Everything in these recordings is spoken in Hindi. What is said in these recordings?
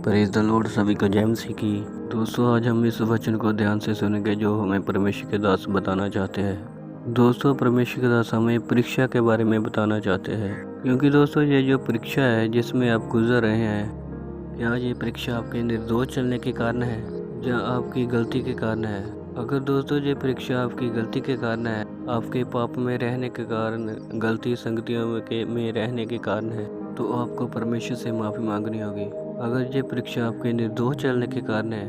Praise the Lord. सभी को जय मसीह की। दोस्तों, आज हम इस वचन को ध्यान से सुनेंगे जो हमें परमेश्वर के दास बताना चाहते हैं। दोस्तों, परमेश्वर के दास हमें परीक्षा के बारे में बताना चाहते हैं, क्योंकि दोस्तों ये जो परीक्षा है जिसमें आप गुजर रहे हैं, क्या ये परीक्षा आपके निर्दोष चलने के कारण है या आपकी गलती के कारण है? अगर दोस्तों ये परीक्षा आपकी गलती के कारण है, आपके पाप में रहने के कारण, गलती संगतियों में रहने के कारण है, तो आपको परमेश्वर से माफ़ी मांगनी होगी। अगर ये परीक्षा आपके निर्दोष चलने के कारण है,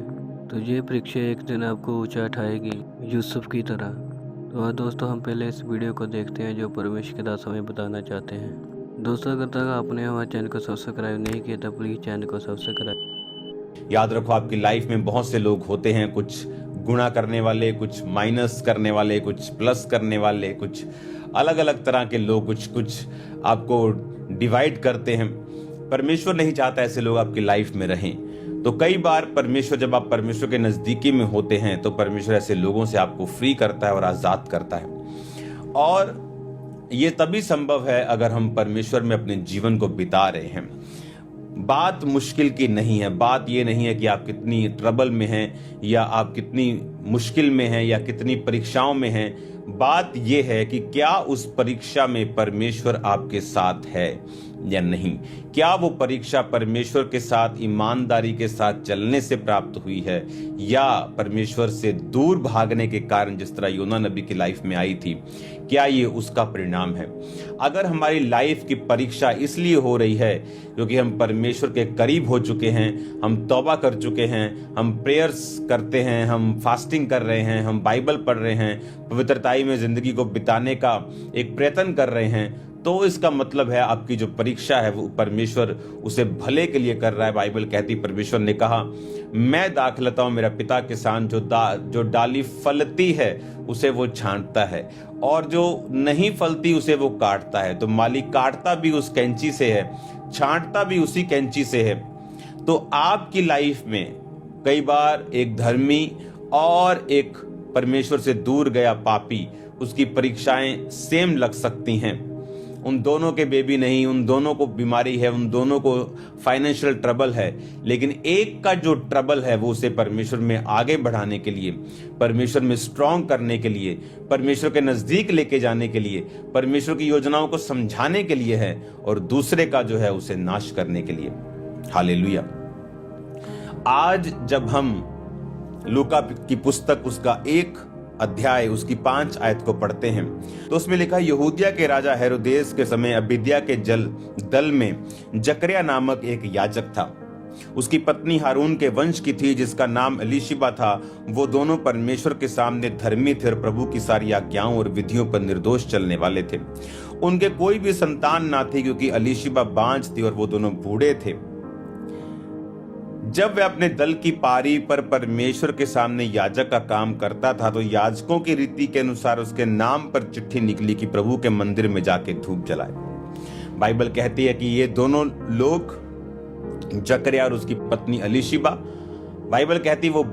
तो ये परीक्षा एक दिन आपको ऊंचा उठाएगी, यूसुफ की तरह। तो दोस्तों, हम पहले इस वीडियो को देखते हैं जो परमेश्वर के दास हमें बताना चाहते हैं। दोस्तों, अगर तक आपने हमारे चैनल को सब्सक्राइब नहीं किया तो प्लीज़ चैनल को सब्सक्राइब। याद रखो, आपकी लाइफ में बहुत से लोग होते हैं, कुछ गुणा करने वाले, कुछ माइनस करने वाले, कुछ प्लस करने वाले, कुछ अलग अलग तरह के लोग, कुछ आपको डिवाइड करते हैं। परमेश्वर नहीं चाहता ऐसे लोग आपकी लाइफ में रहें। तो कई बार परमेश्वर, जब आप परमेश्वर के नजदीकी में होते हैं, तो परमेश्वर ऐसे लोगों से आपको फ्री करता है और आजाद करता है। और ये तभी संभव है अगर हम परमेश्वर में अपने जीवन को बिता रहे हैं। बात मुश्किल की नहीं है। बात ये नहीं है कि आप कितनी ट्रबल में हैं या आप कितनी मुश्किल में हैं या कितनी परीक्षाओं में हैं। बात ये है कि क्या उस परीक्षा में परमेश्वर आपके साथ है या नहीं। क्या वो परीक्षा परमेश्वर के साथ ईमानदारी के साथ चलने से प्राप्त हुई है या परमेश्वर से दूर भागने के कारण, जिस तरह योना नबी की लाइफ में आई थी, क्या ये उसका परिणाम है। अगर हमारी लाइफ की परीक्षा इसलिए हो रही है क्योंकि हम परमेश्वर के करीब हो चुके हैं, हम तौबा कर चुके हैं, हम प्रेयर्स करते हैं, हम फास्टिंग कर रहे हैं, हम बाइबल पढ़ रहे हैं, पवित्रताई में जिंदगी को बिताने का एक प्रयत्न कर रहे हैं, तो इसका मतलब है आपकी जो परीक्षा है वो परमेश्वर उसे भले के लिए कर रहा है। बाइबल कहती, परमेश्वर ने कहा, मैं दाखलता हूं मेरा पिता किसान, जो डाली फलती है उसे वो छांटता है और जो नहीं फलती उसे वो काटता है। तो मालिक काटता भी उस कैंची से है, छांटता भी उसी कैंची से है। तो आपकी लाइफ में कई बार एक धर्मी और एक परमेश्वर से दूर गया पापी, उसकी परीक्षाएं सेम लग सकती हैं। उन दोनों के बेबी नहीं, उन दोनों को बीमारी है, उन दोनों को फाइनेंशियल ट्रबल है, लेकिन एक का जो ट्रबल है वो उसे परमेश्वर में आगे बढ़ाने के लिए, परमेश्वर में स्ट्रांग करने के लिए, परमेश्वर के नजदीक लेके जाने के लिए, परमेश्वर की योजनाओं को समझाने के लिए है, और दूसरे का जो है उसे नाश करने के लिए। हालेलुया। आज जब हम लूका की पुस्तक उसका 1 अध्याय उसकी 5 आयत को पढ़ते हैं, तो उसमें लिखा, यहूदिया के राजा हेरोदेस के समय अबिद्या के दल में जकरिया नामक एक याजक था। उसकी पत्नी हारून के वंश की थी, जिसका नाम एलीशिबा था। वो दोनों परमेश्वर के सामने धर्मी थे और प्रभु की सारी आज्ञाओं और विधियों पर निर्दोष चलने वाले थे। उनके कोई भी संतान ना थी, क्योंकि एलीशिबा बांझ थी और वो दोनों बूढ़े थे। जब वह अपने दल की पारी पर परमेश्वर के सामने याजक का काम करता था, तो याजकों की रीति के अनुसार उसके नाम पर चिट्ठी निकली कि प्रभु के मंदिर में जाके धूप जलाए। बाइबल कहती है कि ये दोनों लोग, जकरिया और उसकी पत्नी एलीशिबा, बाइबल कहती वो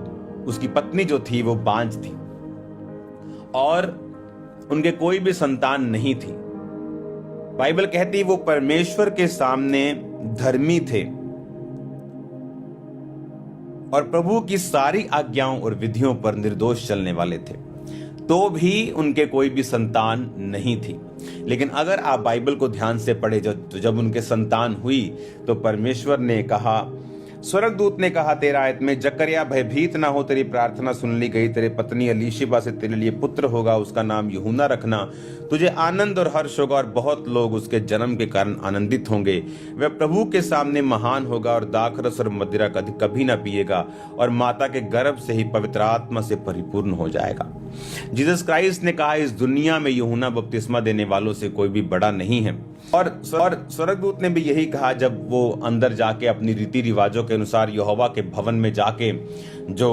उसकी पत्नी जो थी वो बांझ थी और उनके कोई भी संतान नहीं थी। बाइबल कहती वो परमेश्वर के सामने धर्मी थे और प्रभु की सारी आज्ञाओं और विधियों पर निर्दोष चलने वाले थे, तो भी उनके कोई भी संतान नहीं थी। लेकिन अगर आप बाइबल को ध्यान से पढ़े, तो जब उनके संतान हुई तो परमेश्वर ने कहा, स्वर्गदूत ने कहा 13 आयत में, जकरिया भयभीत ना हो, तेरी प्रार्थना सुन ली गई, तेरे पत्नी एलीशिबा से तेरे लिए पुत्र होगा, उसका नाम यूहन्ना रखना। तुझे आनंद और हर्ष होगा और बहुत लोग उसके जन्म के कारण आनंदित होंगे। वह प्रभु के सामने महान होगा और दाखरस और मदिरा कभी ना पिएगा और माता के गर्भ से ही पवित्र आत्मा से परिपूर्ण हो जाएगा। जीसस क्राइस्ट ने कहा, इस दुनिया में यूहन्ना बपतिस्मा देने वालों से कोई भी बड़ा नहीं है। और स्वर्गदूत ने भी यही कहा जब वो अंदर जाके अपनी रीति रिवाजों के अनुसार यहोवा के भवन में जाके जो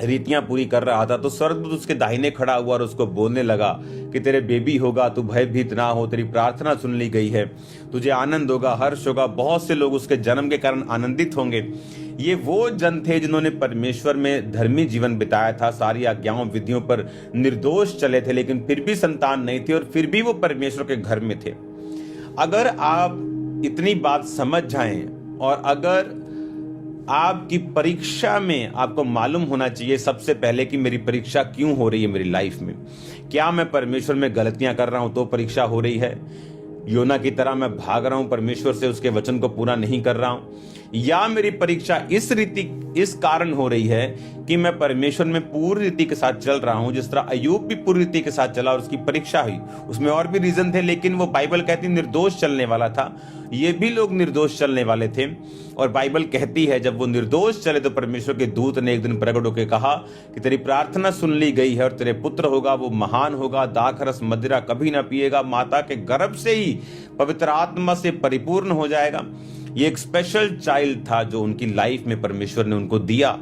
रीतियां पूरी कर रहा था, तो स्वर्गदूत उसके दाहिने खड़ा हुआ और उसको बोलने लगा कि तेरे बेबी होगा, तू भयभीत ना हो, तेरी प्रार्थना सुन ली गई है, तुझे आनंद होगा, हर्ष होगा, बहुत से लोग उसके जन्म के कारण आनंदित होंगे। ये वो जन थे जिन्होंने परमेश्वर में धर्मी जीवन बिताया था, सारी आज्ञाओं विधियों पर निर्दोष चले थे, लेकिन फिर भी संतान नहीं थी और फिर भी वो परमेश्वर के घर में थे। अगर आप इतनी बात समझ जाएं और अगर आपकी परीक्षा में आपको मालूम होना चाहिए सबसे पहले कि मेरी परीक्षा क्यों हो रही है मेरी लाइफ में। क्या मैं परमेश्वर में गलतियां कर रहा हूं तो परीक्षा हो रही है? योना की तरह मैं भाग रहा हूं परमेश्वर से, उसके वचन को पूरा नहीं कर रहा हूं? या मेरी परीक्षा इस कारण हो रही है कि मैं परमेश्वर में पूरी रीति के साथ चल रहा हूं, जिस तरह अय्यूब भी पूरी रीति के साथ चला और उसकी परीक्षा हुई। उसमें और भी रीजन थे, लेकिन वो बाइबल कहती निर्दोष चलने वाला था। ये भी लोग निर्दोष चलने वाले थे, और बाइबल कहती है जब वो निर्दोष चले तो परमेश्वर के दूत ने एक दिन प्रकट होकर कहा कि तेरी प्रार्थना सुन ली गई है और तेरे पुत्र होगा, वो महान होगा, दाखरस मदिरा कभी ना पिएगा, माता के गर्भ से ही पवित्र आत्मा से परिपूर्ण हो जाएगा। ये एक स्पेशल चाइल्ड था जो उनकी लाइफ में परमेश्वर ने उनको दिया।